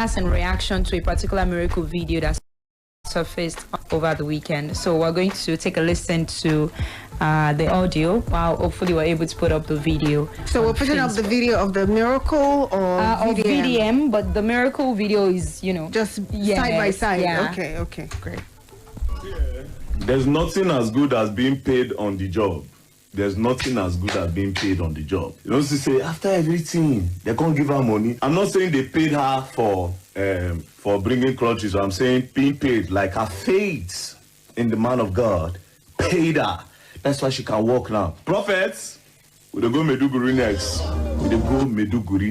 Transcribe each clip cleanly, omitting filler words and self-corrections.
That's in reaction to a particular miracle video that surfaced over the weekend. So we're going to take a listen to the audio while hopefully we're able to put up the video. So we're putting up the video of the miracle or of VDM, but the miracle video is, just side by side. Yeah. Okay, great. There's nothing as good as being paid on the job. There's nothing as good as being paid on the job. You know, she say after everything, they can't give her money. I'm not saying they paid her for bringing clutches. I'm saying being paid, like her faith in the man of God paid her. That's why she can walk now. Prophets, we go Meduguri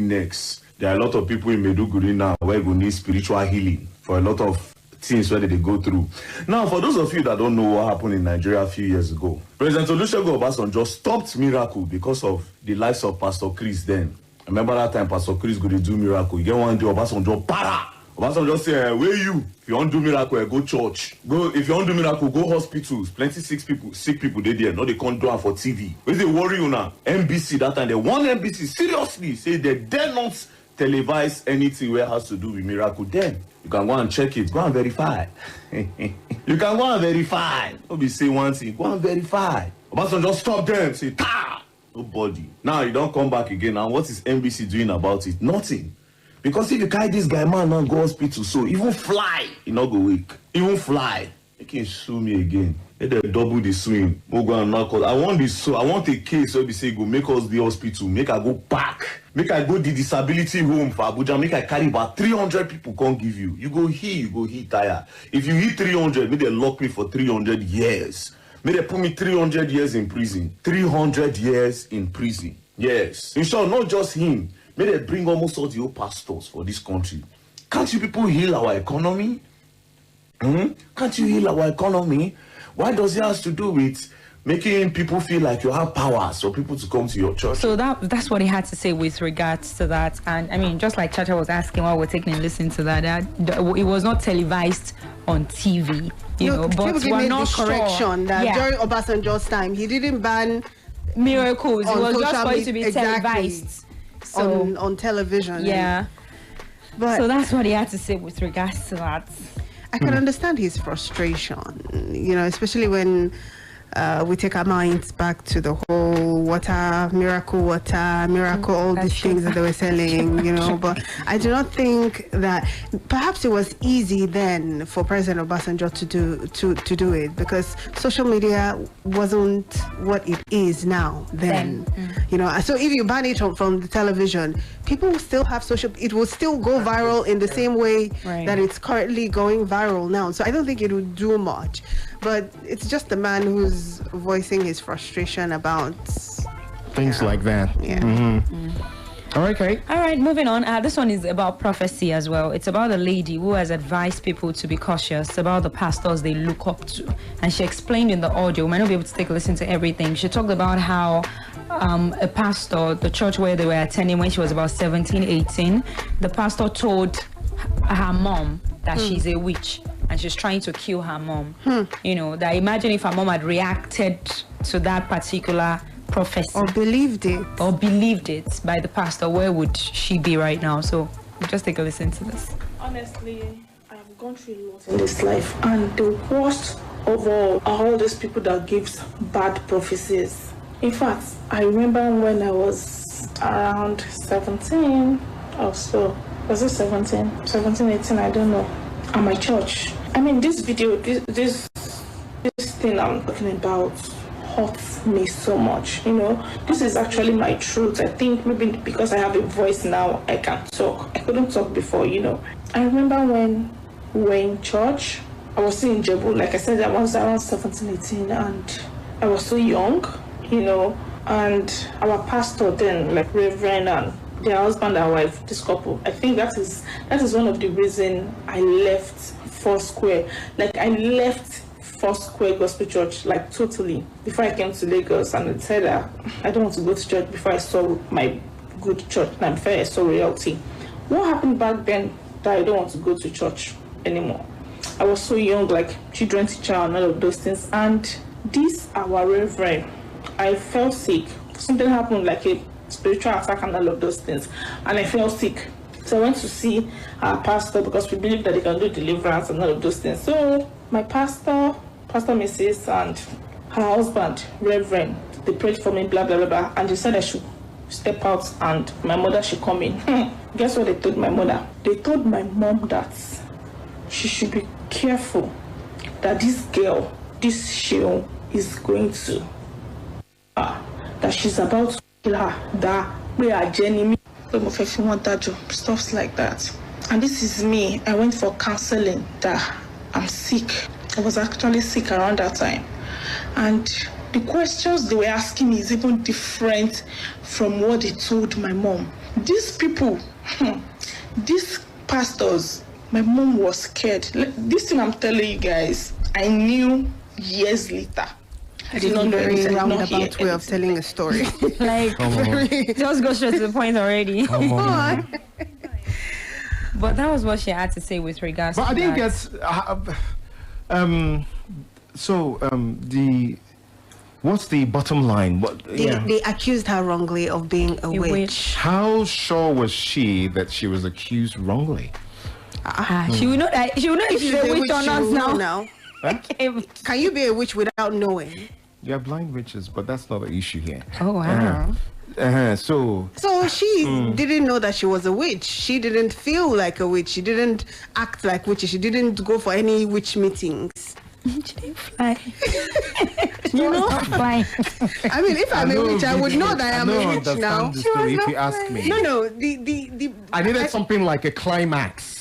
next. There are a lot of people in Meduguri now where we need spiritual healing for a lot of things where they go through. Now, for those of you that don't know what happened in Nigeria a few years ago, President Olusegun Obasanjo stopped miracle because of the lives of Pastor Chris then. I remember that time Pastor Chris go to do miracle. You get one day Obasanjo para. Obasanjo say, where you? If you want to do miracle, go church. If you want to do miracle, go hospitals. Plenty sick people they there. No, they can't do it for TV. Where's the worry you now? NBC that time, they want NBC seriously say they dare not televise anything where it has to do with miracle. Then you can go and check it. Go and verify. You can go and verify. Don't be say one thing. Go and verify. Obasanjo stop them. Say, ta! Nobody. Now you don't come back again. And what is NBC doing about it? Nothing. Because if you carry this guy, man, now go hospital, so even fly, you not go wake. Even fly, you can sue me again. Let them double the swing. Go and knock out. I want a case where we say go make us the hospital, make I go back, make I go the disability home for Abuja, make I carry about 300 people can't give you. You go here, tire. If you hit 300, make they lock me for 300 years. May they put me 300 years in prison. 300 years in prison. Yes. In short, not just him. May they bring almost all the old pastors for this country. Can't you people heal our economy? Can't you heal our economy? Why does it have to do with making people feel like you have power so people to come to your church? So that's what he had to say with regards to that. And I mean, just like Chacha was asking while we're taking a listen to that, it was not televised on TV, but we're not sure. Correction that during Obasanjo's time, he didn't ban miracles. It was just going to be televised. So, on television. Yeah. But so that's what he had to say with regards to that. I can understand his frustration, especially when we take our minds back to the whole miracle, all these things that they were selling, But I do not think that perhaps it was easy then for President Obasanjo to do it because social media wasn't what it is now then. So if you ban it from the television, people will still have it will still go viral in the same way that it's currently going viral now. So I don't think it would do much. But it's just the man who's voicing his frustration about things like that. Yeah. All right, Kate. All right, moving on. This one is about prophecy as well. It's about a lady who has advised people to be cautious about the pastors they look up to. And she explained in the audio, we might not be able to take a listen to everything. She talked about how a pastor, the church where they were attending when she was about 17, 18, the pastor told her mom that she's a witch. And she's trying to kill her mom. That imagine if her mom had reacted to that particular prophecy. Or believed it by the pastor, where would she be right now? So just take a listen to this. Honestly, I've gone through a lot in this life. And the worst of all are all these people that gives bad prophecies. In fact, I remember when I was around 17 or so. Was it 17? 17, 18, I don't know. At my church. I mean, this video, this thing I'm talking about hurts me so much. This is actually my truth. I think maybe because I have a voice now, I can talk. I couldn't talk before, I remember when we were in church, I was still in Jebu. Like I said, I was around 17, 18, and I was so young, and our pastor then, like Reverend and their husband and wife, this couple, I think that is one of the reasons I left Foursquare. Like I left Foursquare Gospel Church, like totally, before I came to Lagos, and I said I don't want to go to church before I saw my good church, and before I saw reality. What happened back then that I don't want to go to church anymore? I was so young, like children teacher and all of those things, and this our Reverend, I felt sick. Something happened, like a spiritual attack and all of those things, and I felt sick. So I went to see our pastor because we believe that they can do deliverance and all of those things. So my pastor, Pastor Mrs. and her husband, Reverend, they prayed for me, blah, blah, blah, blah. And they said I should step out and my mother should come in. Guess what they told my mother? They told my mom that she should be careful that this girl, this Sheol, is going to, that she's about to kill her, that we are Jenny, stuff like that. And this is me. I went for counseling that I'm sick. I was actually sick around that time. And the questions they were asking me is even different from what they told my mom. These people, these pastors, my mom was scared. This thing I'm telling you guys, I knew years later. I did not know a very roundabout way of telling a story. Like, just go straight to the point already. But that was what she had to say with regards to But I didn't that. get what's the bottom line? They accused her wrongly of being a witch. How sure was she that she was accused wrongly? She would know that. She would know if she's a witch or not now. Huh? Can you be a witch without knowing? Yeah, blind witches, but that's not the issue here. Oh wow. So she didn't know that she was a witch. She didn't feel like a witch. She didn't act like witches. She didn't go for any witch meetings. She didn't fly. You know? Fly. I mean, if I'm a witch, I would know that I'm a witch now. The story, if you ask me. No. The I needed something like a climax.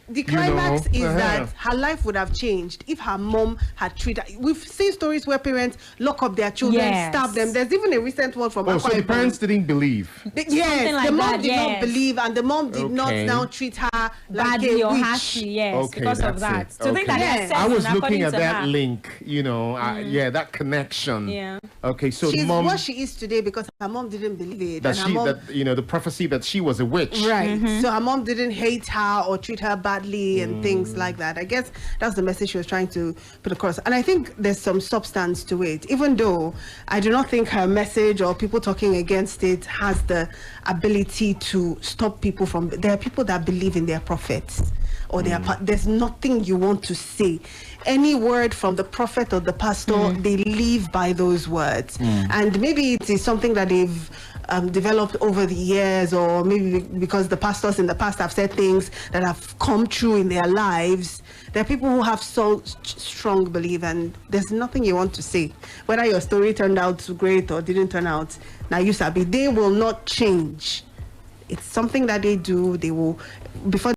The climax is that her life would have changed if her mom had treated. We've seen stories where parents lock up their children, stab them. There's even a recent one from. So the parents didn't believe. Yes, like the mom that, did not believe, and the mom did not now treat her like badly a or witch. harshly, yes, Okay, because of that's that. it. To think that Yes. they're I was according looking at to that her. link, that connection. Yeah. Okay, so She's mom, what she is today because her mom didn't believe it. that and her mom, the prophecy that she was a witch. right. So her mom didn't hate her or treat her badly and things like that. I guess that's the message she was trying to put across. And I think there's some substance to it, even though I do not think her message or people talking against it has the ability to stop people from. There are people that believe in their prophets. Or there's nothing you want to say. Any word from the prophet or the pastor, they live by those words. And maybe it is something that they've developed over the years, or maybe because the pastors in the past have said things that have come true in their lives. There are people who have so strong belief, and there's nothing you want to say. Whether your story turned out great or didn't turn out, now you sabi, they will not change. It's something that they do. They will, before